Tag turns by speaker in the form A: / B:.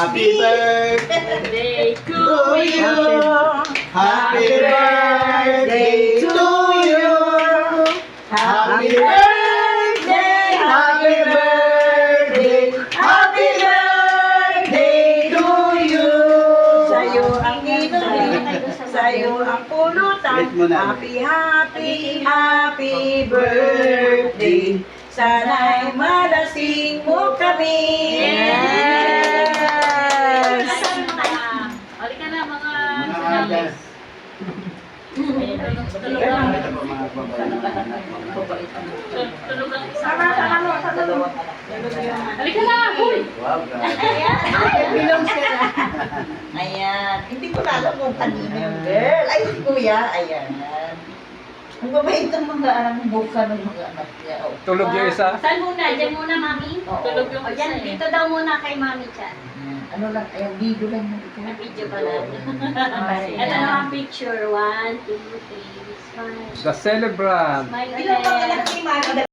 A: Happy birthday
B: to
A: you. Happy birthday to you. Happy birthday, happy birthday, happy birthday to you.
B: Sa'yo ang inumin, sa'yo ang pulutan. Happy, happy, happy birthday. Sana'y malasing mo kami.
A: Yes!
C: Balik ka na mga
A: Yes.
C: tulog lang. Tulog lang isa. Balik ka na, boy.
A: Wow, grabe.
B: Bilong sila. Ayan. Hindi ko na alam kung kanino yung girl. Ay, si kuya. Ayan. Ang babait ng mga anak buka ng mga anak niya. Oh.
D: Tulog yung isa.
C: Saan muna? Diyan muna, mami?
B: Oo.
C: Tulog yung
E: O,
C: isa
E: dyan,
C: eh.
E: dito daw muna kay Mami Chan.
B: Ano lang, ayan, video lang na ito.
E: May video pa lang.
C: Ito
E: Ito
C: na.
E: na ang picture. 1, 2, 3. Smile.
D: The celebrant.
E: Smile
B: Ilang pang
E: ulit.
B: anak ni Mami?